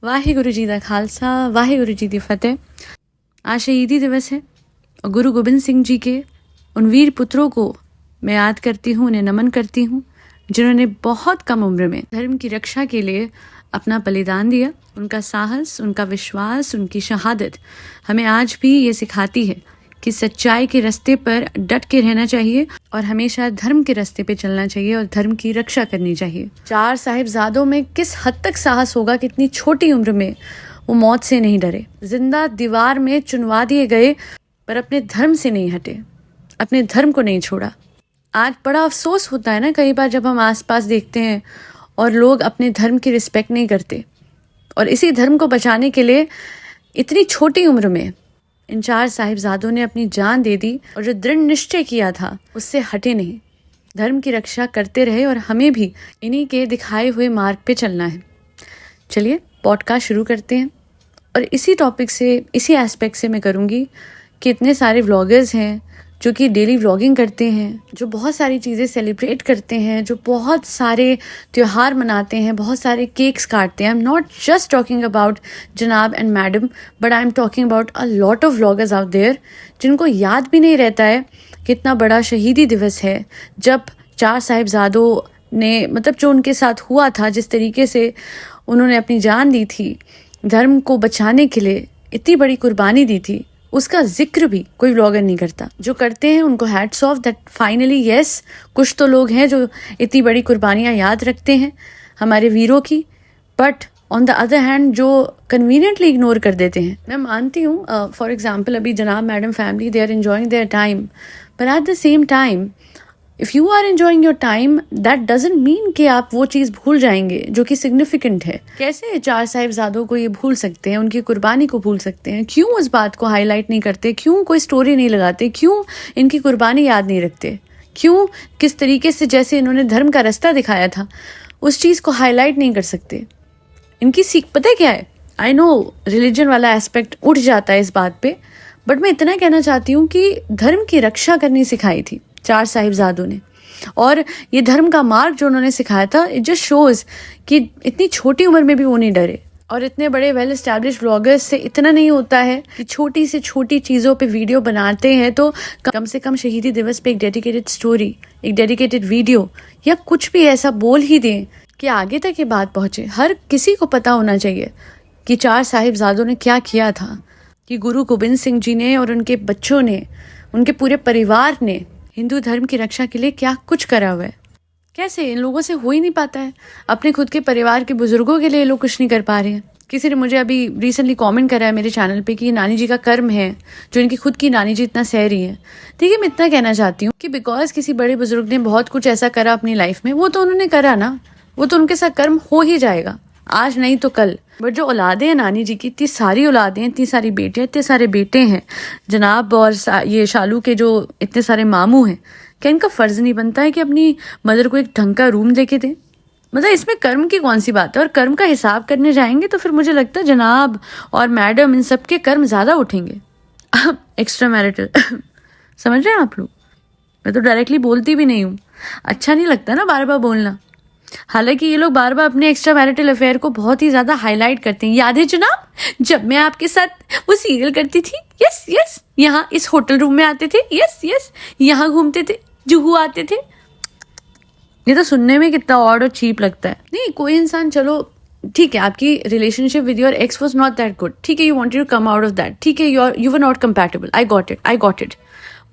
वाहिगुरु जी दा खालसा वाहिगुरु जी दी फतेह। आज शहीदी दिवस है और गुरु गोबिंद सिंह जी के उन वीर पुत्रों को मैं याद करती हूँ, उन्हें नमन करती हूँ जिन्होंने बहुत कम उम्र में धर्म की रक्षा के लिए अपना बलिदान दिया। उनका साहस, उनका विश्वास, उनकी शहादत हमें आज भी ये सिखाती है कि सच्चाई के रास्ते पर डट के रहना चाहिए और हमेशा धर्म के रास्ते पे चलना चाहिए और धर्म की रक्षा करनी चाहिए। चार साहिबजादों में किस हद तक साहस होगा कि इतनी छोटी उम्र में वो मौत से नहीं डरे, जिंदा दीवार में चुनवा दिए गए पर अपने धर्म से नहीं हटे, अपने धर्म को नहीं छोड़ा। आज बड़ा अफसोस होता है ना कई बार जब हम आसपास देखते हैं और लोग अपने धर्म की रिस्पेक्ट नहीं करते, और इसी धर्म को बचाने के लिए इतनी छोटी उम्र में इन चार साहिबजादों ने अपनी जान दे दी और जो दृढ़ निश्चय किया था उससे हटे नहीं, धर्म की रक्षा करते रहे और हमें भी इन्हीं के दिखाए हुए मार्ग पे चलना है। चलिए पॉडकास्ट शुरू करते हैं और इसी टॉपिक से, इसी एस्पेक्ट से मैं करूँगी कि इतने सारे व्लॉगर्स हैं जो कि डेली व्लॉगिंग करते हैं, जो बहुत सारी चीज़ें सेलिब्रेट करते हैं, जो बहुत सारे त्योहार मनाते हैं, बहुत सारे केक्स काटते हैं। I am not just talking about जनाब and madam, but I am talking about a lot of vloggers out there जिनको याद भी नहीं रहता है कितना बड़ा शहीदी दिवस है जब चार साहिबजादों ने, मतलब जो उनके साथ हुआ था, जिस तरीके से उन्होंने अपनी जान दी थी धर्म को बचाने के लिए, इतनी बड़ी कुर्बानी दी थी, उसका जिक्र भी कोई व्लॉगर नहीं करता। जो करते हैं उनको hats off that finally yes, कुछ तो लोग हैं जो इतनी बड़ी कुर्बानियाँ याद रखते हैं हमारे वीरों की, but on the other hand जो कन्वीनियंटली इग्नोर कर देते हैं। मैं मानती हूँ फॉर एग्जाम्पल अभी जनाब madam family they are enjoying their time, but at the same time if you are enjoying your time that doesn't mean कि आप वो चीज़ भूल जाएंगे जो कि सिग्निफिकेंट है। कैसे चार साहिबजादों को ये भूल सकते हैं, उनकी कुर्बानी को भूल सकते हैं? क्यों उस बात को हाईलाइट नहीं करते? क्यों कोई स्टोरी नहीं लगाते? क्यों इनकी कुर्बानी याद नहीं रखते? क्यों किस तरीके से जैसे इन्होंने धर्म का रास्ता दिखाया था उस चीज़ को हाईलाइट नहीं कर सकते? इनकी सीख पता है क्या है? आई नो रिलीजन वाला एस्पेक्ट उठ जाता है इस बात पे, बट मैं इतना कहना चाहती हूँ कि धर्म की रक्षा करनी सिखाई थी चार साहिबजादों ने, और ये धर्म का मार्ग जो उन्होंने सिखाया था, इट जस्ट शोज कि इतनी छोटी उम्र में भी वो नहीं डरे। और इतने बड़े वेल एस्टैब्लिश व्लॉगर्स से इतना नहीं होता है कि छोटी से छोटी चीज़ों पे वीडियो बनाते हैं तो कम से कम शहीदी दिवस पे एक डेडिकेटेड स्टोरी, एक डेडिकेटेड वीडियो या कुछ भी ऐसा बोल ही दें कि आगे तक ये बात पहुँचे। हर किसी को पता होना चाहिए कि चार साहिबजादों ने क्या किया था, कि गुरु गोबिंद सिंह जी ने और उनके बच्चों ने, उनके पूरे परिवार ने हिंदू धर्म की रक्षा के लिए क्या कुछ करा हुआ है। कैसे इन लोगों से हो ही नहीं पाता है? अपने खुद के परिवार के बुजुर्गों के लिए लोग कुछ नहीं कर पा रहे हैं। किसी ने मुझे अभी रिसेंटली कमेंट करा है मेरे चैनल पे कि ये नानी जी का कर्म है जो इनकी खुद की नानी जी इतना सह रही है। देखिए मैं इतना कहना चाहती हूँ कि बिकॉज किसी बड़े बुजुर्ग ने बहुत कुछ ऐसा करा अपनी लाइफ में, वो तो उन्होंने करा ना, वो तो उनके साथ कर्म हो ही जाएगा, आज नहीं तो कल। बट जो औलादे हैं नानी जी की, इतनी सारी औलादे हैं, इतनी सारी बेटियां, इतने सारे बेटे हैं जनाब, और ये शालू के जो इतने सारे मामू हैं, क्या इनका फर्ज नहीं बनता है कि अपनी मदर को एक ढंग का रूम देके दें? मतलब इसमें कर्म की कौन सी बात है? और कर्म का हिसाब करने जाएंगे तो फिर मुझे लगता है जनाब और मैडम इन सब के कर्म ज्यादा उठेंगे। एक्स्ट्रा मैरिटल समझ रहे हैं आप लोग? मैं तो डायरेक्टली बोलती भी नहीं हूँ, अच्छा नहीं लगता ना बार बार बोलना। हालांकि ये लोग बार बार अपने एक्स्ट्रा मैरिटल अफेयर को बहुत ही ज्यादा हाईलाइट करते हैं। याद है जनाब जब मैं आपके साथ वो सीरियल करती थी, यस यस, यहाँ इस होटल रूम में आते थे, यस यस, यहाँ घूमते थे, जुहू आते थे। ये तो सुनने में कितना ऑड और चीप लगता है। नहीं, कोई इंसान, चलो ठीक है आपकी relationship with your ex was not that good, ठीक है, you wanted to come out of that, ठीक है, you were not compatible, I got it,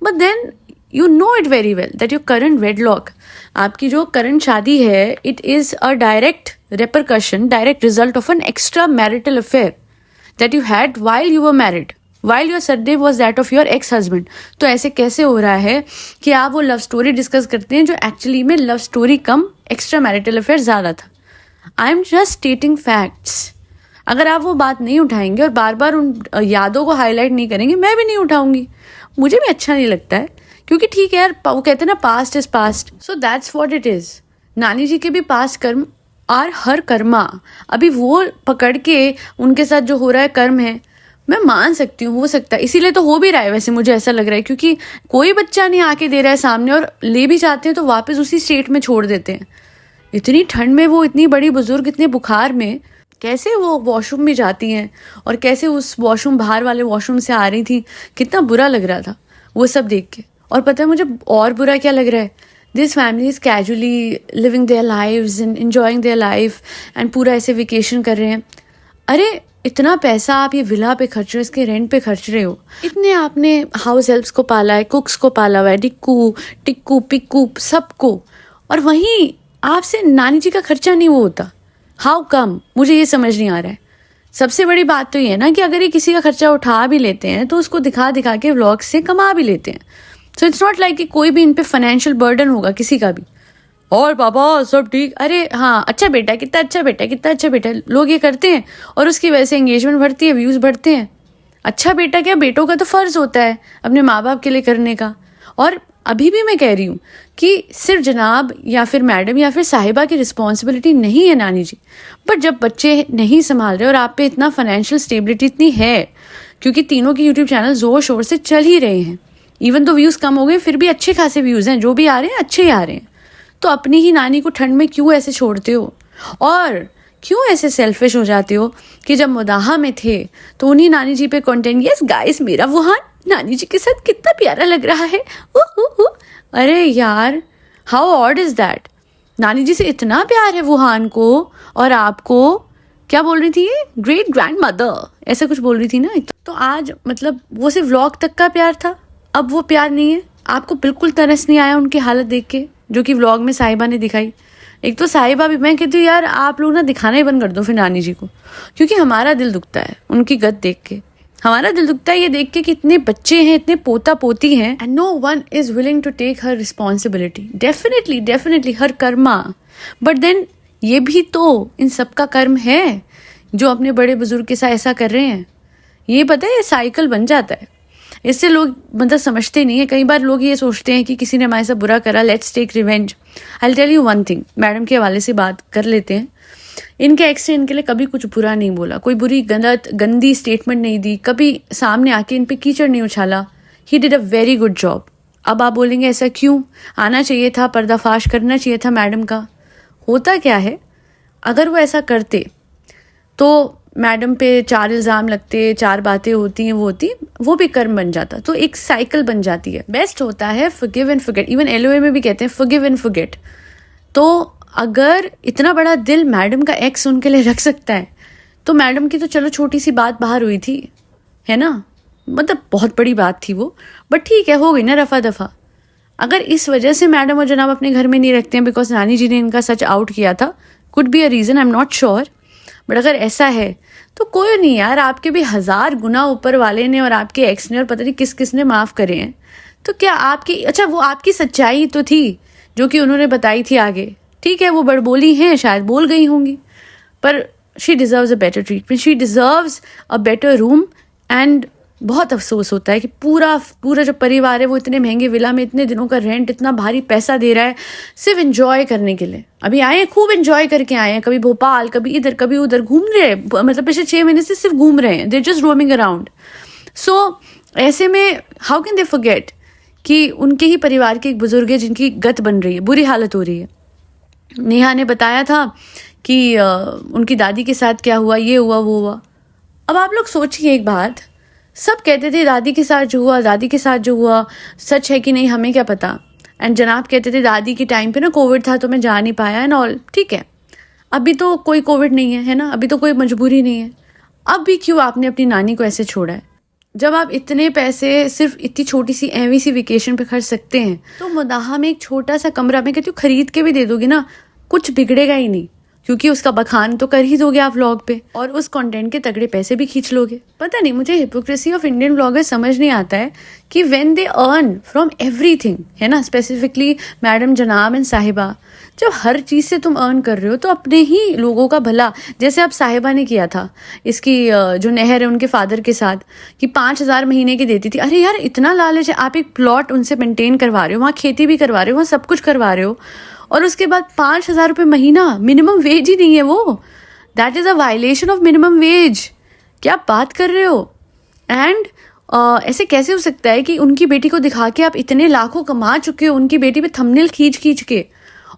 but then you know it very well that your current wedlock, आपकी जो current शादी है, it is a direct repercussion, direct result of an extra marital affair that you had while you were married, while your surname was that of your ex-husband. तो ऐसे कैसे हो रहा है कि आप वो लव स्टोरी डिस्कस करते हैं जो एक्चुअली में लव स्टोरी कम एक्स्ट्रा मैरिटल अफेयर ज़्यादा था? I am just stating facts. अगर आप वो बात नहीं उठाएंगे और बार बार उन यादों को हाईलाइट नहीं करेंगे, मैं भी नहीं उठाऊंगी, मुझे भी अच्छा नहीं लगता है, क्योंकि ठीक है यार, वो कहते हैं ना past is past, so that's what it is. नानी जी के भी पास्ट कर्म और हर कर्मा, अभी वो पकड़ के उनके साथ जो हो रहा है कर्म है, मैं मान सकती हूँ, हो सकता है, इसीलिए तो हो भी रहा है वैसे, मुझे ऐसा लग रहा है, क्योंकि कोई बच्चा नहीं आके दे रहा है सामने, और ले भी जाते हैं तो वापस उसी स्टेट में छोड़ देते हैं। इतनी ठंड में वो इतनी बड़ी बुजुर्ग इतने बुखार में कैसे वो वॉशरूम में जाती हैं और कैसे उस वॉशरूम बाहर वाले वॉशरूम से आ रही थी, कितना बुरा लग रहा था वो सब देख के। और पता है मुझे और बुरा क्या लग रहा है, this family is casually living their lives and enjoying their life and पूरा ऐसे वेकेशन कर रहे हैं। अरे इतना पैसा आप ये विला पे खर्च रहे हो, इसके रेंट पे खर्च रहे हो, इतने आपने हाउस हेल्प्स को पाला है, कुक्स को पाला हुआ है, डिक्कू टिक्कू पिक्कू सबको, और वहीं आपसे नानी जी का खर्चा नहीं वो होता। हाउ कम, मुझे ये समझ नहीं आ रहा है। सबसे बड़ी बात तो ये है ना कि अगर ये किसी का खर्चा उठा भी लेते हैं तो उसको दिखा दिखा के व्लॉग से कमा भी लेते हैं। सो इट्स नॉट लाइक कि कोई भी इन पे फाइनेंशियल बर्डन होगा किसी का भी। और पापा सब ठीक, अरे हाँ अच्छा बेटा, कितना अच्छा बेटा, कितना अच्छा बेटा, लोग ये करते हैं और उसकी वजह से एंगेजमेंट बढ़ती है, व्यूज़ बढ़ते हैं। अच्छा बेटा क्या, बेटों का तो फ़र्ज़ होता है अपने माँ बाप के लिए करने का। और अभी भी मैं कह रही हूँ कि सिर्फ जनाब या फिर मैडम या फिर साहिबा की रिस्पॉन्सिबिलिटी नहीं है नानी जी, बट जब बच्चे नहीं संभाल रहे और आप पे इतना फाइनेंशियल स्टेबिलिटी इतनी है, क्योंकि तीनों के यूट्यूब चैनल ज़ोर शोर से चल ही रहे हैं, इवन तो व्यूज़ कम हो गए फिर भी अच्छे खासे व्यूज़ हैं, जो भी आ रहे हैं अच्छे ही आ रहे हैं, तो अपनी ही नानी को ठंड में क्यों ऐसे छोड़ते हो और क्यों ऐसे सेल्फिश हो जाते हो कि जब मुदाहा में थे तो उन्हीं नानी जी पे कंटेंट, यस गाइस मेरा वुहान नानी जी के साथ कितना प्यारा लग रहा है, अरे यार हाउ ऑड इज दैट। नानी जी से इतना प्यार है वुहान को और आपको क्या बोल रही थी ये, ग्रेट ग्रैंड मदर ऐसा कुछ बोल रही थी ना। तो आज मतलब वो सिर्फ व्लॉग तक का प्यार था, अब वो प्यार नहीं है। आपको बिल्कुल तरस नहीं आया उनकी हालत देख के जो कि व्लॉग में साहिबा ने दिखाई। एक तो साहिबा भी, मैं कहती हूँ यार आप लोग ना दिखाना ही बंद कर दो फिर नानी जी को, क्योंकि हमारा दिल दुखता है उनकी गत देख के, हमारा दिल दुखता है ये देख के कि इतने बच्चे हैं, इतने पोता पोती हैं and no one is willing to take her responsibility. Definitely her karma, but then ये भी तो इन सबका कर्म है जो अपने बड़े बुजुर्ग के साथ ऐसा कर रहे हैं। ये पता है ये साइकिल बन जाता है, इससे लोग मतलब समझते नहीं है। कई बार लोग ये सोचते हैं कि किसी ने हमारे साथ बुरा करा, let's take revenge. I tell you one thing, madam के हवाले से बात कर लेते हैं। इनके एक्स ने इनके लिए कभी कुछ बुरा नहीं बोला, कोई बुरी गंदी स्टेटमेंट नहीं दी, कभी सामने आके इन पे कीचड़ नहीं उछाला। He did a very good job. अब आप बोलेंगे ऐसा क्यों, आना चाहिए था, पर्दाफाश करना चाहिए था मैडम का। होता क्या है, अगर वो ऐसा करते तो मैडम पे 4 इल्ज़ाम लगते, 4 बातें होती हैं, वो भी कर्म बन जाता, तो एक साइकिल बन जाती है। बेस्ट होता है forgive and forget, even LOA में भी कहते हैं फॉरगिव एंड फॉरगेट। तो अगर इतना बड़ा दिल मैडम का एक्स उनके लिए रख सकता है तो मैडम की तो चलो छोटी सी बात बाहर हुई थी, है ना, मतलब बहुत बड़ी बात थी वो, बट ठीक है हो गई ना रफा दफा। अगर इस वजह से मैडम और जनाब अपने घर में नहीं रखते हैं बिकॉज नानी जी ने इनका सच आउट किया था, could be a reason, I am not sure, but अगर ऐसा है तो कोई नहीं यार, आपके भी 1000 गुना ऊपर वाले ने और आपके एक्स ने और पता नहीं किस किस ने माफ़ करे हैं। तो क्या आपकी, अच्छा वो आपकी सच्चाई तो थी जो कि उन्होंने बताई थी आगे, ठीक है वो बड़बोली हैं, शायद बोल गई होंगी, पर she deserves a better treatment, she deserves a better room. And बहुत अफसोस होता है कि पूरा जो परिवार है वो इतने महंगे विला में इतने दिनों का रेंट, इतना भारी पैसा दे रहा है सिर्फ एंजॉय करने के लिए। अभी आए हैं, खूब एंजॉय करके आए हैं, कभी भोपाल, कभी इधर कभी उधर घूम रहे हैं, मतलब पिछले 6 महीने से सिर्फ घूम रहे हैं, दे जस्ट रोमिंग अराउंड। सो ऐसे में हाउ कैन दे फॉरगेट कि उनके ही परिवार के एक बुजुर्ग है जिनकी गत बन रही है, बुरी हालत हो रही है। नेहा ने बताया था कि उनकी दादी के साथ क्या हुआ, ये हुआ वो हुआ। अब आप लोग सोचिए एक बात, सब कहते थे दादी के साथ जो हुआ, दादी के साथ जो हुआ सच है कि नहीं हमें क्या पता। एंड जनाब कहते थे दादी के टाइम पे ना कोविड था तो मैं जा नहीं पाया एंड ऑल, ठीक है अभी तो कोई कोविड नहीं है, है ना, अभी तो कोई मजबूरी नहीं है। अब भी क्यों आपने अपनी नानी को ऐसे छोड़ा है? जब आप इतने पैसे सिर्फ इतनी छोटी सी एवी सी वेकेशन पे खर्च सकते हैं तो मुदाहा में एक छोटा सा कमरा, मैं कहती हूँ खरीद के भी दे दोगे ना, कुछ बिगड़ेगा ही नहीं, क्योंकि उसका बखान तो कर ही दोगे आप व्लॉग पे और उस कंटेंट के तगड़े पैसे भी खींच लोगे। पता नहीं मुझे हिपोक्रेसी ऑफ इंडियन व्लॉगर्स समझ नहीं आता है कि when they earn from everything, है ना, स्पेसिफिकली मैडम जनाब एंड साहिबा, जब हर चीज़ से तुम अर्न कर रहे हो तो अपने ही लोगों का भला, जैसे अब साहिबा ने किया था इसकी जो नहर है उनके फादर के साथ कि 5000 महीने की देती थी। अरे यार इतना लालच है, आप एक प्लॉट उनसे मेंटेन करवा रहे हो, वहाँ खेती भी करवा रहे हो, वहाँ सब कुछ करवा रहे हो और उसके बाद 5000 रुपये महीना, मिनिमम वेज ही नहीं है वो, that is a violation of minimum wage. क्या बात कर रहे हो? एंड ऐसे कैसे हो सकता है कि उनकी बेटी को दिखा के आप इतने लाखों कमा चुके हो, उनकी बेटी पे थंबनेल खींच के,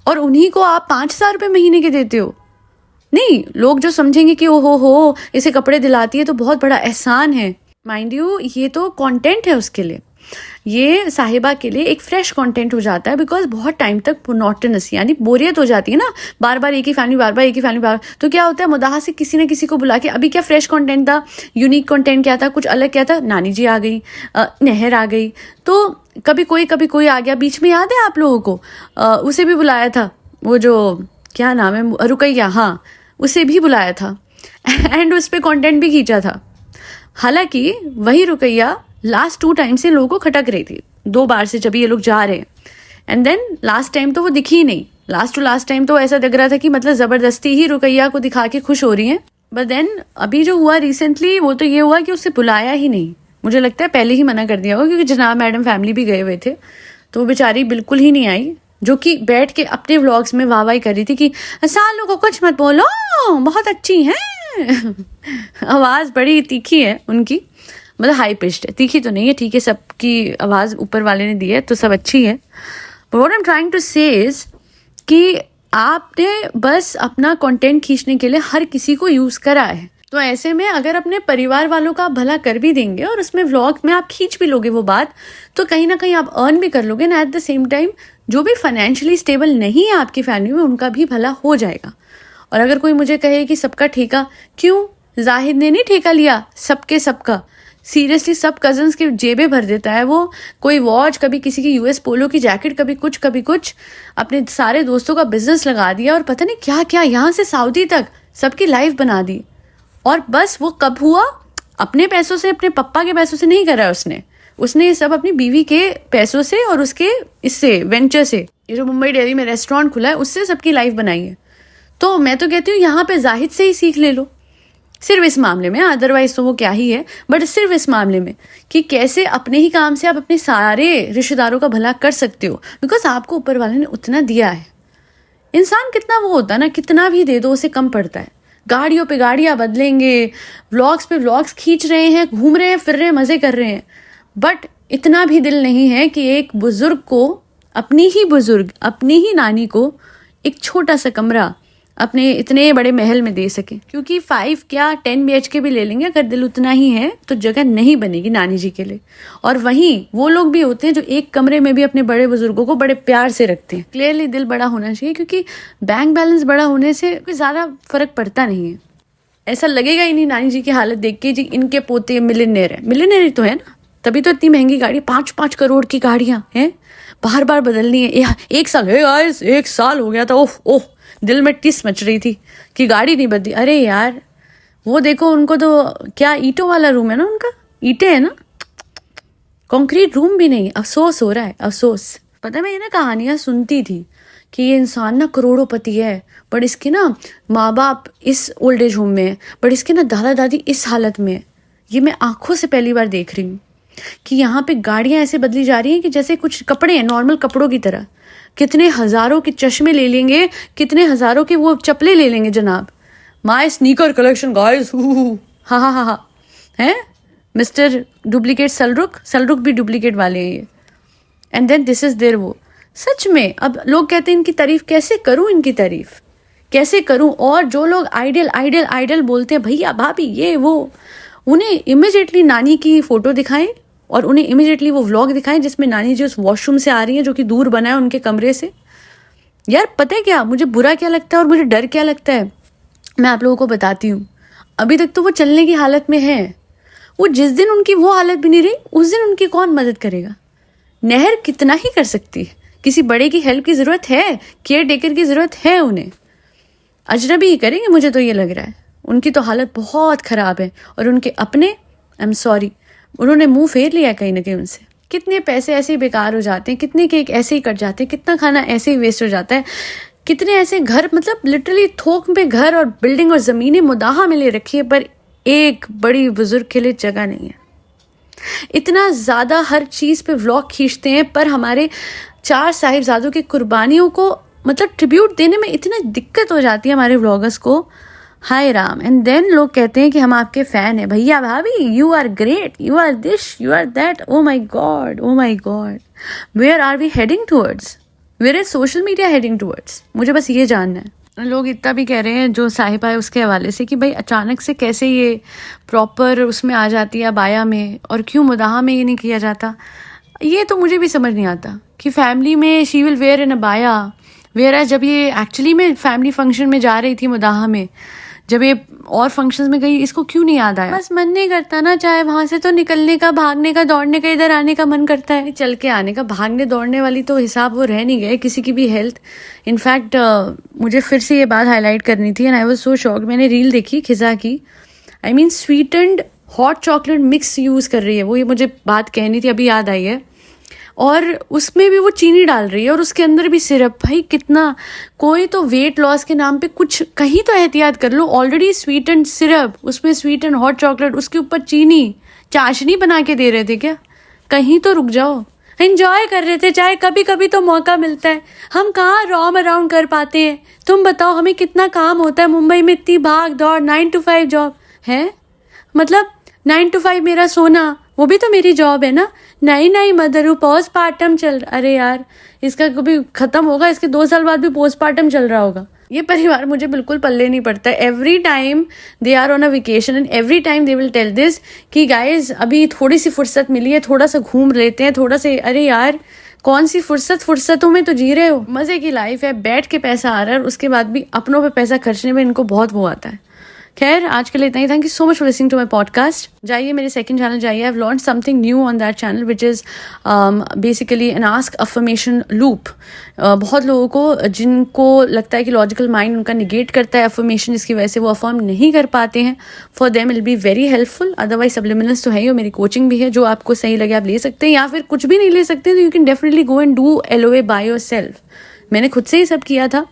और उन्हीं को आप 5000 रुपये महीने के देते हो? नहीं, लोग जो समझेंगे कि ओ हो इसे कपड़े दिलाती है तो बहुत बड़ा एहसान है। माइंड यू, ये तो कंटेंट है उसके लिए, ये साहिबा के लिए एक फ्रेश कंटेंट हो जाता है, बिकॉज बहुत टाइम तक मोनोटोनस यानी बोरियत हो जाती है ना, बार बार एक ही फैमिली, बार बार एक ही फैमिली, तो क्या होता है मुदाहा से किसी न किसी को बुला के, अभी क्या फ्रेश कंटेंट था, यूनिक कंटेंट क्या था, कुछ अलग क्या था, नानी जी आ गई, नहर आ गई, तो कभी कोई आ गया। बीच में याद है आप लोगों को, उसे भी बुलाया था, वो जो क्या नाम है, रुकैया, हाँ, उसे भी बुलाया था एंड उस पर कॉन्टेंट भी खींचा था। हालांकि वही रुकैया लास्ट 2 टाइम से लोगों को खटक रही थी, 2 बार से जब ये लोग जा रहे हैं, एंड देन लास्ट टाइम तो वो दिखी ही नहीं। लास्ट टू लास्ट टाइम तो ऐसा लग रहा था कि मतलब जबरदस्ती ही रुकैया को दिखा के खुश हो रही हैं। बट देन अभी जो हुआ रिसेंटली, वो तो ये हुआ कि उससे बुलाया ही नहीं। मुझे लगता है पहले ही मना कर दिया होगा, क्योंकि जनाब मैडम फैमिली भी गए हुए थे, तो वो बेचारी बिल्कुल ही नहीं आई, जो कि बैठ के अपने व्लॉग्स में वाहवाही कर रही थी कि सालों को कुछ मत बोलो, बहुत अच्छी हैं आवाज़ बड़ी तीखी है उनकी, मतलब हाई पिच्ड है, तीखी तो नहीं है, ठीक है, सबकी आवाज़ ऊपर वाले ने दी है तो सब अच्छी है। But what I am trying to say is कि आपने बस अपना कंटेंट खींचने के लिए हर किसी को यूज़ करा है, तो ऐसे में अगर अपने परिवार वालों का आप भला कर भी देंगे और उसमें व्लॉग में आप खींच भी लोगे वो बात, तो कहीं ना कहीं आप अर्न भी कर लोगे ना। एट द सेम टाइम जो भी फाइनेंशियली स्टेबल नहीं है आपकी फैमिली में, उनका भी भला हो जाएगा। और अगर कोई मुझे कहे कि सबका ठेका, क्यों, जाहिद ने नहीं ठेका लिया सबका, सीरियसली सब कजन्स की जेबें भर देता है वो, कोई वॉच, कभी किसी की यूएस पोलो की जैकेट, कभी कुछ, अपने सारे दोस्तों का बिजनेस लगा दिया और पता नहीं क्या क्या, यहाँ से सऊदी तक सबकी लाइफ बना दी। और बस वो कब हुआ, अपने पैसों से, अपने पप्पा के पैसों से नहीं करा उसने ये सब अपनी बीवी के पैसों से और उसके इससे वेंचर से, ये जो मुंबई डेयरी में रेस्टोरेंट खुला है उससे सबकी लाइफ बनाई है। तो मैं तो कहती हूँ यहाँ पे जाहिद से ही सीख ले लो, सिर्फ इस मामले में, अदरवाइज तो वो क्या ही है, बट सिर्फ इस मामले में कि कैसे अपने ही काम से आप अपने सारे रिश्तेदारों का भला कर सकते हो, बिकॉज आपको ऊपर वाले ने उतना दिया है। इंसान कितना वो होता है ना, कितना भी दे दो उसे कम पड़ता है। गाड़ियों पे गाड़ियाँ बदलेंगे, व्लॉग्स पे व्लॉग्स खींच रहे हैं, घूम रहे हैं, फिर रहे हैं, मजे कर रहे हैं, बट इतना भी दिल नहीं है कि एक बुजुर्ग को, अपनी ही नानी को एक छोटा सा कमरा अपने इतने बड़े महल में दे सके। क्योंकि 5 क्या 10 BHK भी ले लेंगे, अगर दिल उतना ही है तो जगह नहीं बनेगी नानी जी के लिए। और वहीं वो लोग भी होते हैं जो एक कमरे में भी अपने बड़े बुजुर्गों को बड़े प्यार से रखते हैं। क्लियरली दिल बड़ा होना चाहिए, क्योंकि बैंक बैलेंस बड़ा होने से कोई ज़्यादा फर्क पड़ता नहीं है। ऐसा लगेगा ही नहीं नानी जी की हालत देख के जी इनके पोते मिलियनेयर है, मिलियनेयर तो है ना, तभी तो इतनी महंगी गाड़ी, 5-5 करोड़ की गाड़ियां हैं, बार बार बदलनी है। 1 साल है गाइस, 1 साल हो गया था, ओह दिल में टिस मच रही थी कि गाड़ी नहीं बदली। अरे यार वो देखो, उनको तो क्या ईंटों वाला रूम है ना, उनका ईंटें है ना, कंक्रीट रूम भी नहीं। अफसोस हो रहा है, अफसोस। पता है मैं ये ना कहानियां सुनती थी कि ये इंसान ना करोड़ोंपति है, बट इसके ना माँ बाप इस ओल्ड एज होम में है, बट इसके ना दादा दादी इस हालत में है। ये मैं आंखों से पहली बार देख रही हूँ कि यहाँ पे गाड़ियां ऐसे बदली जा रही हैं कि जैसे कुछ कपड़े हैं, नॉर्मल कपड़ों की तरह। कितने हजारों के चश्मे ले लेंगे, कितने हजारों के वो चप्पलें ले लेंगे जनाब। माय स्नीकर कलेक्शन गाइस, हा है मिस्टर डुप्लीकेट सलरुख भी डुप्लीकेट वाले हैं ये। And then this is there वो। सच में अब लोग कहते हैं इनकी तारीफ कैसे करूं, इनकी तारीफ कैसे करूं। और जो लोग आइडल बोलते हैं, भैया भाभी ये वो, उन्हें इमिजिएटली नानी की फोटो दिखाएं और उन्हें इमिजिएटली वो व्लॉग दिखाएं जिसमें नानी जी उस वॉशरूम से आ रही है जो कि दूर बना है उनके कमरे से। यार पता है क्या मुझे बुरा क्या लगता है और मुझे डर क्या लगता है, मैं आप लोगों को बताती हूँ। अभी तक तो वो चलने की हालत में है, वो जिस दिन उनकी वो हालत भी नहीं रही उस दिन उनकी कौन मदद करेगा। नहर कितना ही कर सकती है, किसी बड़े की हेल्प की ज़रूरत है, केयर टेकर की ज़रूरत है, उन्हें अजनबी ही करेंगे, मुझे तो ये लग रहा है। उनकी तो हालत बहुत ख़राब है और उनके अपने, आई एम सॉरी, उन्होंने मुंह फेर लिया कहीं ना कहीं उनसे। कितने पैसे ऐसे ही बेकार हो जाते हैं, कितने केक ऐसे ही कट जाते हैं, कितना खाना ऐसे ही वेस्ट हो जाता है, कितने ऐसे घर, मतलब लिटरली थोक में घर और बिल्डिंग और ज़मीनें मुदाहा में ले रखी है, पर एक बड़ी बुजुर्ग के लिए जगह नहीं है। इतना ज़्यादा हर चीज़ पे व्लॉग खींचते हैं, पर हमारे 4 साहिबजादों की कुर्बानियों को मतलब ट्रिब्यूट देने में इतनी दिक्कत हो जाती है हमारे व्लॉगर्स को, हाय राम। एंड देन लोग कहते हैं कि हम आपके फ़ैन हैं, भैया भाभी you are great, you are this, you are that. Oh my God, oh my God, where are we heading towards, where is social media heading towards, मुझे बस ये जानना है। लोग इतना भी कह रहे हैं जो साहिबा है उसके हवाले से कि भाई अचानक से कैसे ये प्रॉपर उसमें आ जाती है अबाया में, और क्यों मुदाहा में ये नहीं किया जाता। ये तो मुझे भी समझ नहीं आता कि फैमिली में शी विल वेयर इन अबाया, वेयर जब ये एक्चुअली में फैमिली फंक्शन में जा रही थी मुदाहा में, जब ये और फंक्शंस में गई, इसको क्यों नहीं याद आया? बस मन नहीं करता ना, चाहे वहां से तो निकलने का, भागने का, दौड़ने का, इधर आने का मन करता है, चल के आने का। भागने दौड़ने वाली तो हिसाब वो रह नहीं गए किसी की भी हेल्थ। इनफैक्ट मुझे फिर से ये बात हाईलाइट करनी थी and I was so shocked. मैंने रील देखी खिजा की, I mean sweetened hot chocolate mix use कर रही है वो, ये मुझे बात कहनी थी, अभी याद आई है। और उसमें भी वो चीनी डाल रही है और उसके अंदर भी सिरप। भाई कितना, कोई तो वेट लॉस के नाम पे कुछ कहीं तो एहतियात कर लो। ऑलरेडी स्वीट एंड सिरप, उसमें स्वीट एंड हॉट चॉकलेट, उसके ऊपर चीनी, चाशनी बना के दे रहे थे क्या? कहीं तो रुक जाओ, एंजॉय कर रहे थे। चाहे कभी कभी तो मौका मिलता है, हम कहाँ रोम अराउंड कर पाते हैं। तुम बताओ, हमें कितना काम होता है मुंबई में, इतनी भाग दौड़, 9 to 5 जॉब है। मतलब 9 to 5 मेरा सोना, वो भी तो मेरी जॉब है ना। नहीं मदर हूँ, पोस्टमार्टम चल, अरे यार इसका कभी खत्म होगा? इसके 2 साल बाद भी पोस्टमार्टम चल रहा होगा। ये परिवार मुझे बिल्कुल पल्ले नहीं पड़ता। Every time they are on a vacation and every time they will tell this कि गाइज अभी थोड़ी सी फुर्सत मिली है, थोड़ा सा घूम लेते हैं, थोड़ा सा। अरे यार कौन सी फुर्सतों में तो जी रहे हो, मजे की लाइफ है, बैठ के पैसा आ रहा है और उसके बाद भी अपनों पे पैसा खर्चने में इनको बहुत वो आता है। खैर आज के लिए इतना ही। Thank you so much for listening to my podcast. जाइए मेरे सेकंड चैनल जाइए, I have learned something new on that channel which is basically an ask affirmation loop. बहुत लोगों को जिनको लगता है कि लॉजिकल माइंड उनका निगेट करता है अफर्मेशन, जिसकी वजह से वो अफर्म नहीं कर पाते हैं, for them will be very helpful. Otherwise subliminals तो है ही, और मेरी कोचिंग भी है, जो आपको सही लगे आप ले सकते हैं, या फिर कुछ भी नहीं ले सकते तो you can definitely go and do LOA by your self. मैंने खुद से ही सब किया था।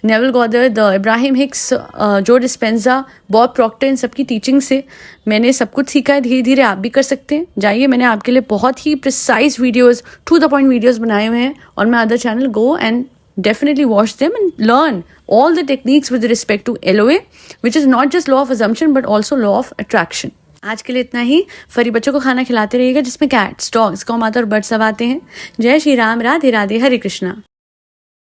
नेविल गॉदर, इब्राहिम हिक्स, जो डिस्पेंजा, बॉब प्रॉक्टर, इन सबकी टीचिंग से मैंने सब कुछ सीखा है। धीरे धीरे आप भी कर सकते हैं। जाइए, मैंने आपके लिए बहुत ही precise videos, to the point videos बनाए हुए हैं on my other channel. Go and definitely watch them and learn all the techniques with respect to LOA, which is not just law of assumption but also law of attraction. आज के लिए इतना ही। फरी बच्चों को खाना खिलाते रहिएगा जिसमें कैट्स, डॉग्स, गौ माता और बर्ड्स सब आते हैं। जय श्री राम, राधे राधे, हरे कृष्णा।